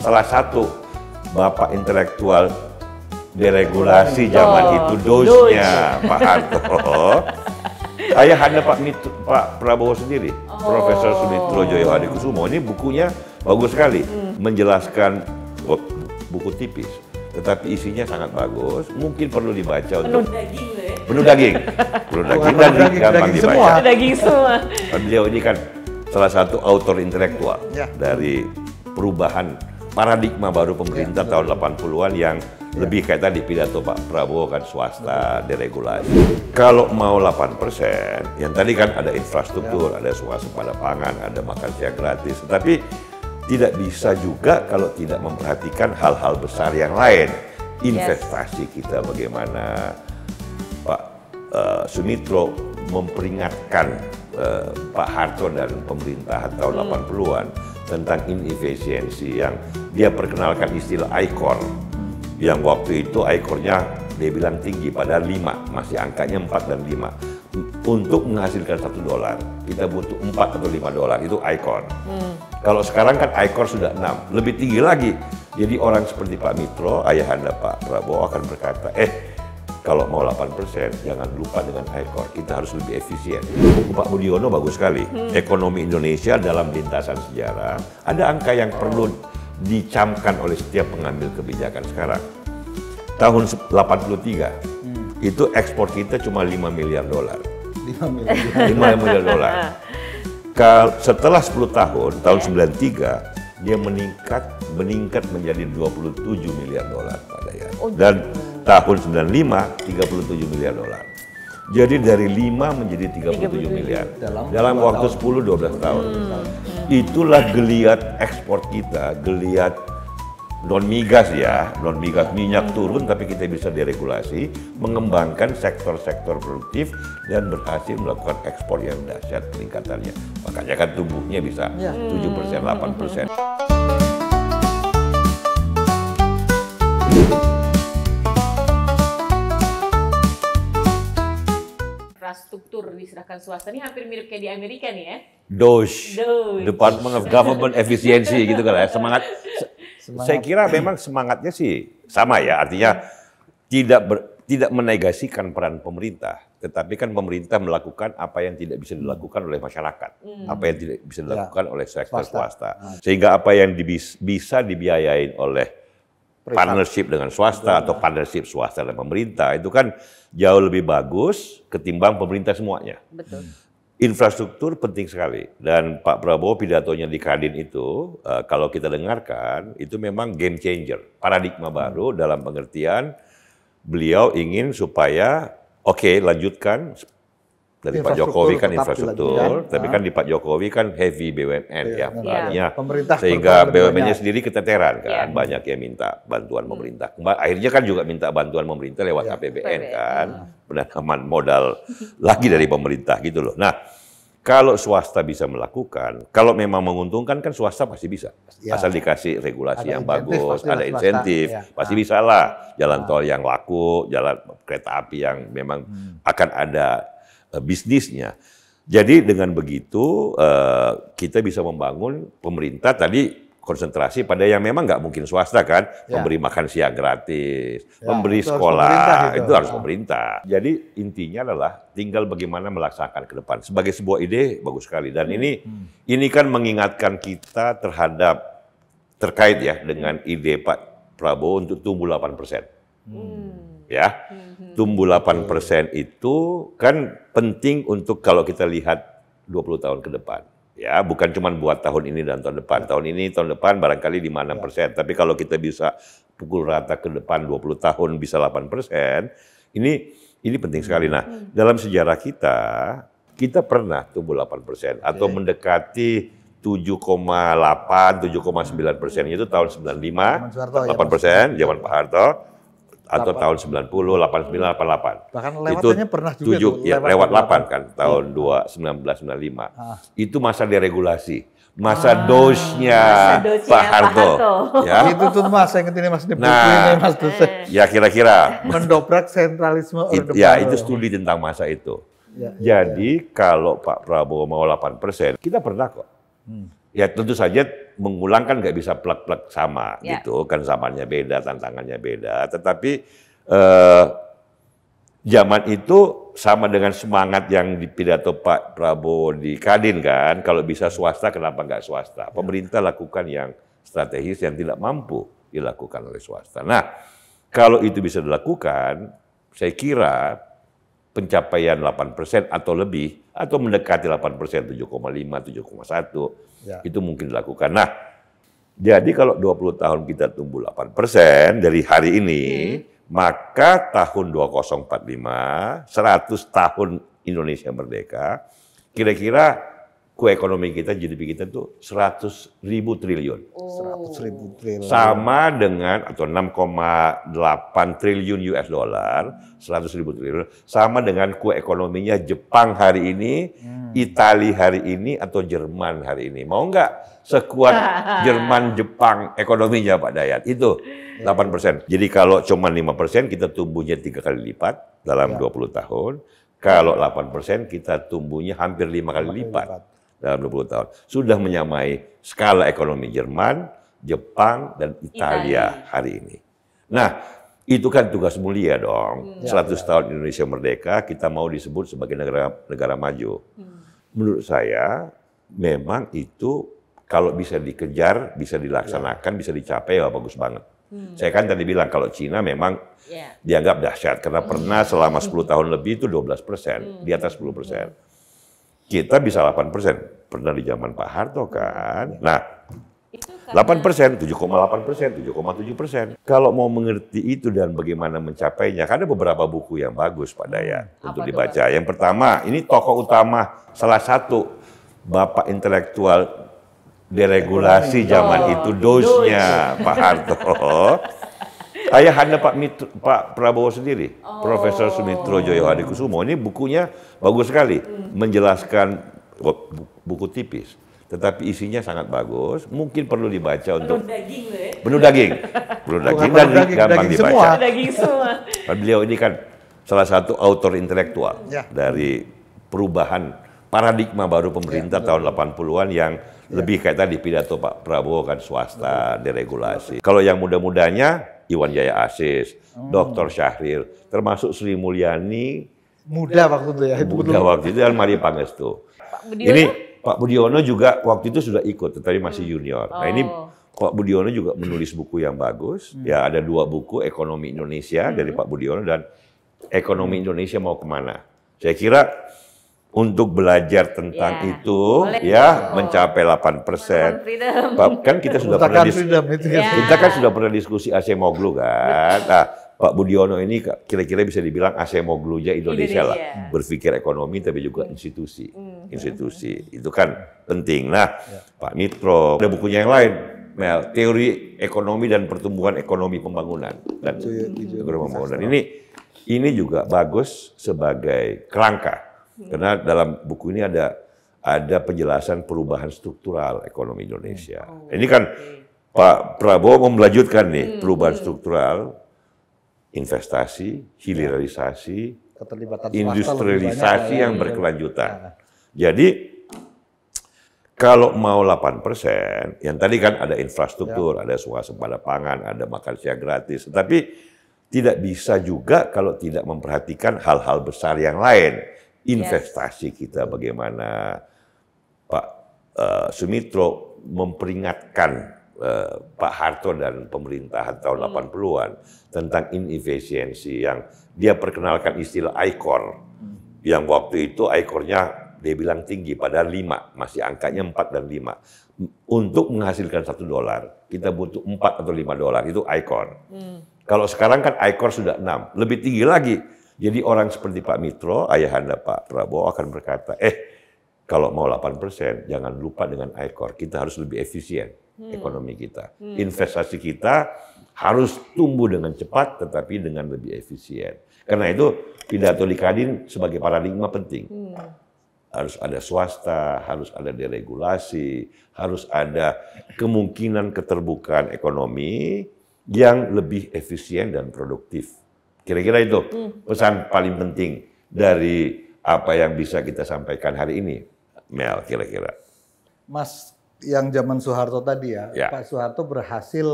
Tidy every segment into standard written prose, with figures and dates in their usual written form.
salah satu bapak intelektual deregulasi zaman itu, Doge-nya Pak Harto. Ayahanda Pak Prabowo sendiri, Profesor Sumitro Joyo Hadikusumo, ini bukunya bagus sekali, menjelaskan buku tipis, tetapi isinya sangat bagus, mungkin perlu dibaca untuk penuh daging dan gampang dibaca. Daging semua. Beliau ini kan salah satu autor intelektual dari perubahan paradigma baru pemerintah tahun 80-an yang lebih kayak tadi pidato Pak Prabowo kan swasta, deregulasi. Kalau mau 8%, yang tadi kan ada infrastruktur, ada swasembada pangan, ada makan siang gratis. Tapi tidak bisa juga kalau tidak memperhatikan hal-hal besar yang lain. Investasi kita bagaimana, Pak Sumitro memperingatkan Pak Harto dan pemerintahan tahun 80-an tentang inefisiensi yang dia perkenalkan istilah ICOR. Yang waktu itu ICOR-nya dia bilang tinggi, padahal 5, masih angkanya 4 dan 5. Untuk menghasilkan $1, kita butuh 4 atau $5, itu ICOR. Kalau sekarang kan ICOR sudah 6, lebih tinggi lagi. Jadi orang seperti Pak Mitro, ayahanda Pak Prabowo akan berkata, kalau mau 8%, jangan lupa dengan ICOR, kita harus lebih efisien. Buku Pak Budiono bagus sekali, Ekonomi Indonesia dalam Lintasan Sejarah. Ada angka yang perlu dicamkan oleh setiap pengambil kebijakan sekarang. Tahun 83, itu ekspor kita cuma $5 miliar. 5 miliar dolar. Setelah 10 tahun, tahun 93, dia meningkat menjadi $27 miliar Pak Dayat. Dan tahun 95, $37 miliar. Jadi dari 5 menjadi 37 miliar dalam waktu 10-12 tahun. Itulah geliat ekspor kita, geliat non-migas ya, non-migas minyak turun tapi kita bisa deregulasi, mengembangkan sektor-sektor produktif dan berhasil melakukan ekspor yang dahsyat peningkatannya. Makanya kan tumbuhnya bisa 7%, 8%. Infrastruktur diserahkan swasta ini hampir mirip kayak di Amerika nih ya. DOGE, Department of Government Efficiency gitu kan ya. Semangat. Saya kira memang semangatnya sih sama ya, artinya tidak menegasikan peran pemerintah, tetapi kan pemerintah melakukan apa yang tidak bisa dilakukan oleh masyarakat, apa yang tidak bisa dilakukan oleh sektor swasta. Sehingga apa yang bisa dibiayain oleh partnership dengan swasta atau partnership swasta dan pemerintah itu kan jauh lebih bagus ketimbang pemerintah semuanya. Betul. Infrastruktur penting sekali dan Pak Prabowo pidatonya di Kadin itu kalau kita dengarkan itu memang game changer, paradigma baru dalam pengertian beliau ingin supaya lanjutkan dari Pak Jokowi kan infrastruktur, tapi kan di Pak Jokowi kan heavy BUMN ya, artinya sehingga BUMN-nya sendiri keteteran kan, banyak yang minta bantuan pemerintah. Akhirnya kan juga minta bantuan pemerintah lewat APBN kan, penanaman modal lagi dari pemerintah gitu loh. Nah, kalau swasta bisa melakukan, kalau memang menguntungkan kan swasta pasti bisa, asal dikasih regulasi yang bagus, ada insentif, pasti bisa lah. Jalan tol yang laku, jalan kereta api yang memang akan ada bisnisnya. Jadi dengan begitu kita bisa membangun pemerintah tadi konsentrasi pada yang memang nggak mungkin swasta kan, memberi makan siang gratis, memberi sekolah, itu harus pemerintah. Jadi intinya adalah tinggal bagaimana melaksanakan ke depan. Sebagai sebuah ide bagus sekali dan ini kan mengingatkan kita terkait ya dengan ide Pak Prabowo untuk tumbuh 8%. Ya, tumbuh 8% itu kan penting untuk kalau kita lihat 20 tahun ke depan. Ya, bukan cuma buat tahun ini dan tahun depan. Tahun ini, tahun depan barangkali 5-6%. Tapi kalau kita bisa pukul rata ke depan 20 tahun bisa 8%, ini penting sekali. Nah, dalam sejarah kita pernah tumbuh 8% atau mendekati 7,8, 7,9% itu tahun 95, 8% zaman Pak Harto. Atau tahun 90, 89, 88. Bahkan lewatannya pernah juga 7, ya, lewat 8 kan, tahun 1995. Itu masa deregulasi. Masa DOGE-nya Pak Harto. Ya. Itu tuh Mas, saya ingat ini Mas, Mas ya kira-kira. Mendobrak sentralisme Orde Baru. Ya, itu studi tentang masa itu. Jadi kalau Pak Prabowo mau 8%, kita pernah kok. Ya tentu saja mengulang kan nggak bisa plek-plek sama gitu, kan zamannya beda, tantangannya beda. Tetapi zaman itu sama dengan semangat yang di pidato Pak Prabowo di Kadin kan, kalau bisa swasta kenapa nggak swasta? Pemerintah lakukan yang strategis yang tidak mampu dilakukan oleh swasta. Nah, kalau itu bisa dilakukan, saya kira pencapaian 8% atau lebih, atau mendekati 8%, 7,5, 7,1, itu mungkin dilakukan. Nah, jadi kalau 20 tahun kita tumbuh 8% dari hari ini, maka tahun 2045, 100 tahun Indonesia merdeka, kira-kira kue ekonomi kita, GDP kita tuh 100.000 triliun. 100.000 triliun. Sama dengan, atau 6,8 triliun US dollar, 100.000 triliun, sama dengan kue ekonominya Jepang hari ini, Italia hari ini, atau Jerman hari ini. Mau nggak sekuat Jerman, Jepang ekonominya Pak Dayat? Itu 8%. Jadi kalau cuma 5%, kita tumbuhnya 3 kali lipat dalam 20 tahun. Kalau 8%, kita tumbuhnya hampir 5 kali lipat dalam 20 tahun. Sudah menyamai skala ekonomi Jerman, Jepang, dan Italia hari ini. Nah, itu kan tugas mulia dong. 100 tahun Indonesia merdeka, kita mau disebut sebagai negara maju. Menurut saya, memang itu kalau bisa dikejar, bisa dilaksanakan, bisa dicapai, ya bagus banget. Saya kan tadi bilang kalau Cina memang dianggap dahsyat karena pernah selama 10 tahun lebih itu 12%, di atas 10%. Kita bisa 8%, pernah di zaman Pak Harto kan. Nah, 8%, 7,8%, 7,7%. Kalau mau mengerti itu dan bagaimana mencapainya, ada beberapa buku yang bagus Pak Dayat untuk dibaca. Yang pertama, ini tokoh utama salah satu bapak intelektual deregulasi zaman itu, dosnya Pak Harto. Ayahanda Pak Prabowo sendiri, Profesor Sumitro Joyohadikusumo. Ini bukunya bagus sekali, menjelaskan buku tipis, tetapi isinya sangat bagus. Mungkin perlu dibaca untuk penuh daging dan gampang dibaca. Daging semua. Beliau ini kan salah satu autor intelektual dari perubahan paradigma baru pemerintah tahun 80-an yang lebih kayak tadi pidato Pak Prabowo kan, swasta, deregulasi. Kalau yang muda-mudanya, Iwan Jaya Asis, Dr. Syahril, termasuk Sri Mulyani. Muda waktu itu ya. Muda waktu itu, dan Maria Pangestu. Ini Pak Budiono juga waktu itu sudah ikut, tetapi masih junior. Nah ini Pak Budiono juga menulis buku yang bagus. Ya ada 2 buku, Ekonomi Indonesia dari Pak Budiono dan Ekonomi Indonesia Mau Kemana. Saya kira untuk belajar tentang itu, mencapai 8%. Kan kita sudah pernah diskusi Acemoglu kan. Nah, Pak Budiono ini kira-kira bisa dibilang Acemoglunya Indonesia lah. Berpikir ekonomi tapi juga institusi. Itu kan penting. Nah, Pak Nitro, ada bukunya yang lain. Mel, Teori Ekonomi dan Pertumbuhan Ekonomi Pembangunan. Dan pembangunan. Ini juga bagus sebagai kerangka. Karena dalam buku ini ada penjelasan perubahan struktural ekonomi Indonesia. Ini kan Pak Prabowo mau melanjutkan nih perubahan struktural, investasi, hilirisasi, industrialisasi yang berkelanjutan. Jadi kalau mau 8%, yang tadi kan ada infrastruktur, ada swasembada pangan, ada makan siang gratis, tetapi tidak bisa juga kalau tidak memperhatikan hal-hal besar yang lain. Investasi kita bagaimana Pak Sumitro memperingatkan Pak Harto dan pemerintahan tahun 80-an tentang inefisiensi yang dia perkenalkan istilah ICOR. Yang waktu itu ICOR-nya dia bilang tinggi, padahal 5, masih angkanya 4 dan 5. Untuk menghasilkan $1, kita butuh 4 atau 5 dolar, itu ICOR. Kalau sekarang kan ICOR sudah 6, lebih tinggi lagi. Jadi orang seperti Pak Mitro, ayahanda Pak Prabowo akan berkata, kalau mau 8%, jangan lupa dengan ICOR. Kita harus lebih efisien ekonomi kita. Investasi kita harus tumbuh dengan cepat, tetapi dengan lebih efisien. Karena itu pidato di Kadin sebagai paradigma penting. Harus ada swasta, harus ada deregulasi, harus ada kemungkinan keterbukaan ekonomi yang lebih efisien dan produktif. Kira-kira itu pesan paling penting dari apa yang bisa kita sampaikan hari ini, Mel, kira-kira. Mas, yang zaman Soeharto tadi ya, Ya. Pak Soeharto berhasil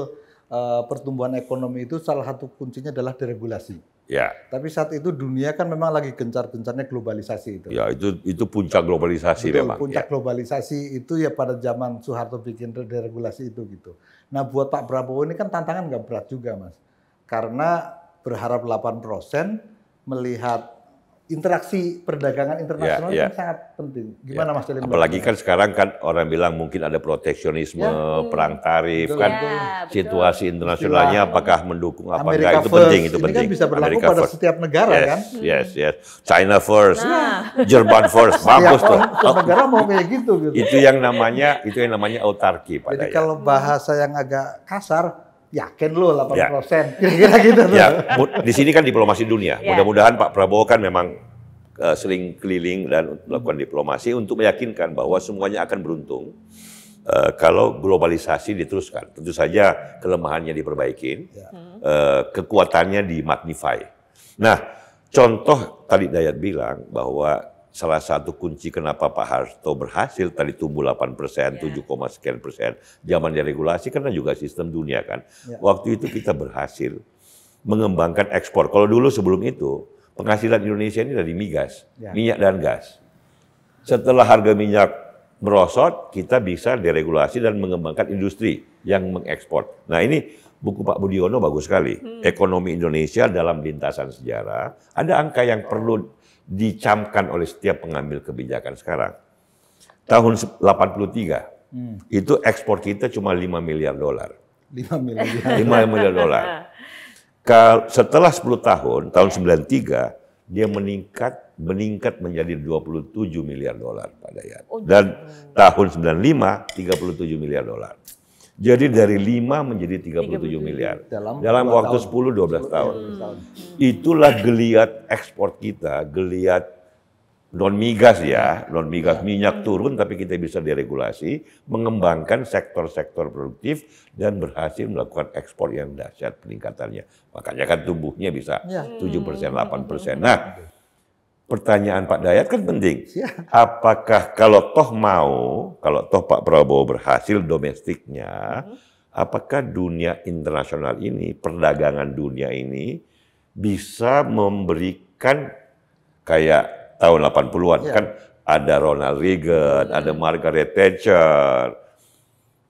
pertumbuhan ekonomi itu salah satu kuncinya adalah deregulasi. Ya, Tapi saat itu dunia kan memang lagi gencar-gencarnya globalisasi itu. ya itu puncak globalisasi Betul, memang. puncak Ya. globalisasi itu ya pada zaman Soeharto bikin deregulasi itu gitu. Nah buat Pak Prabowo ini kan tantangan nggak berat juga Mas. Karena berharap 8% melihat interaksi perdagangan internasional Ya, ya. kan sangat penting. Gimana Mas Celim? Apalagi kan sekarang kan orang bilang mungkin ada proteksionisme, perang tarif Betul, kan, betul. situasi internasionalnya apakah mendukung apa enggak itu first. penting, itu Ini penting. kan bisa berlaku Amerika pada first. setiap negara Yes, kan. yes. China first, Jerman first, bagus tuh. Setiap negara mau kayak gitu gitu. Itu yang namanya autarki Pak Jadi Dayat. kalau bahasa yang agak kasar, yakin lo 8%. Ya. Kira-kira gitu tuh. Ya, di sini kan diplomasi dunia. Ya. Mudah-mudahan Pak Prabowo kan memang sering keliling dan melakukan diplomasi untuk meyakinkan bahwa semuanya akan beruntung kalau globalisasi diteruskan. Tentu saja kelemahannya diperbaikin, kekuatannya dimagnify. Nah, contoh tadi Dayat bilang bahwa salah satu kunci kenapa Pak Harto berhasil tadi tumbuh 8%, 7, sekian persen, zaman deregulasi karena juga sistem dunia kan. Waktu itu kita berhasil mengembangkan ekspor. Kalau dulu sebelum itu, penghasilan Indonesia ini dari migas, minyak dan gas. Setelah harga minyak merosot, kita bisa deregulasi dan mengembangkan industri yang mengekspor. Nah ini buku Pak Budiono bagus sekali. Ekonomi Indonesia dalam lintasan sejarah. Ada angka yang perlu dicamkan oleh setiap pengambil kebijakan sekarang. Tahun 83, itu ekspor kita cuma 5 miliar dolar. 5 miliar. 5 miliar dolar. Setelah 10 tahun 93, dia meningkat menjadi 27 miliar dolar Pak Dayat. Dan tahun 95, 37 miliar dolar. Jadi dari 5 menjadi 37 miliar. Dalam waktu 10-12 tahun. Itulah geliat ekspor kita, geliat non-migas ya, non-migas minyak turun tapi kita bisa deregulasi, mengembangkan sektor-sektor produktif dan berhasil melakukan ekspor yang dahsyat peningkatannya. Makanya kan tumbuhnya bisa 7%, 8%. Nah, pertanyaan Pak Dayat kan penting. Apakah kalau toh Pak Prabowo berhasil domestiknya, apakah dunia internasional ini, perdagangan dunia ini bisa memberikan kayak tahun 80-an kan ada Ronald Reagan, ada Margaret Thatcher,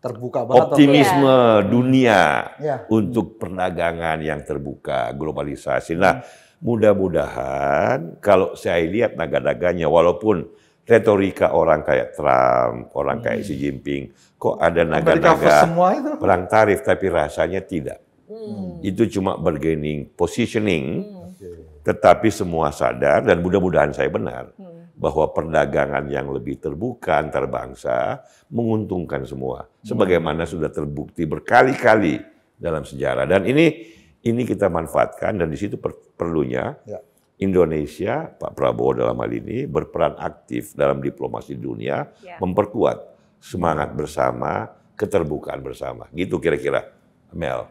Terbuka banget. optimisme dunia untuk perdagangan yang terbuka, globalisasi. Nah, mudah-mudahan kalau saya lihat naga-naganya, walaupun retorika orang kayak Trump, orang kayak Xi Jinping, kok ada naga-naga perang tarif, tapi rasanya tidak. Itu cuma bargaining, positioning. Tetapi semua sadar, dan mudah-mudahan saya benar, bahwa perdagangan yang lebih terbuka antar bangsa menguntungkan semua. Sebagaimana sudah terbukti berkali-kali dalam sejarah. Dan ini kita manfaatkan, dan di situ perlunya Indonesia, Pak Prabowo dalam hal ini, berperan aktif dalam diplomasi dunia, memperkuat semangat bersama, keterbukaan bersama. Gitu kira-kira, Mel.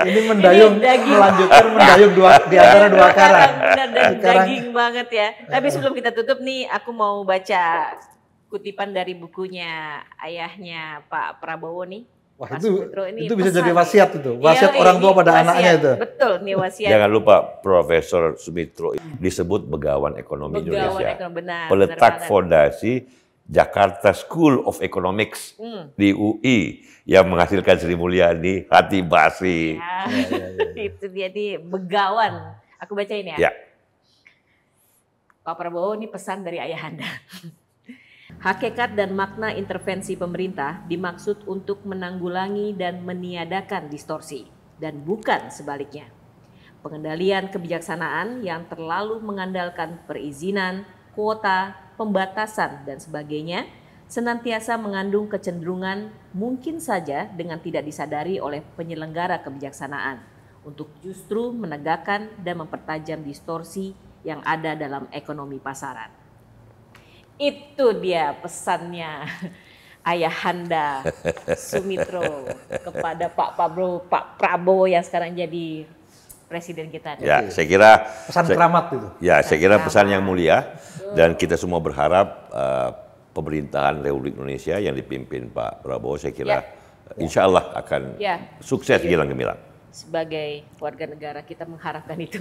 Ini mendayung, melanjutkan mendayung di antara dua karang. Dan daging banget ya. Tapi sebelum kita tutup nih, aku mau baca kutipan dari bukunya ayahnya Pak Prabowo nih. Wah Mas itu Putro, ini bisa pesan jadi nih. wasiat itu, wasiat orang tua pada wasiat. anaknya itu. Betul, nih wasiat. Jangan lupa Profesor Sumitro disebut begawan ekonomi Indonesia. Benar, Peletak fondasi Jakarta School of Economics di UI yang menghasilkan Sri Mulyani, Hati Basri. Itu dia nih begawan. Aku bacain ya. Pak Prabowo ini pesan dari ayahanda. Hakikat dan makna intervensi pemerintah dimaksud untuk menanggulangi dan meniadakan distorsi dan bukan sebaliknya. Pengendalian kebijaksanaan yang terlalu mengandalkan perizinan, kuota, pembatasan dan sebagainya senantiasa mengandung kecenderungan mungkin saja dengan tidak disadari oleh penyelenggara kebijaksanaan untuk justru menegakkan dan mempertajam distorsi yang ada dalam ekonomi pasaran. Itu dia pesannya ayahanda Sumitro kepada Pak Prabowo yang sekarang jadi presiden kita. Ya, saya kira pesan keramat itu. Ya, saya kira pesan yang mulia Dan kita semua berharap pemerintahan Republik Indonesia yang dipimpin Pak Prabowo, saya kira insya Allah akan sukses gilang gemilang. Sebagai warga negara kita mengharapkan itu.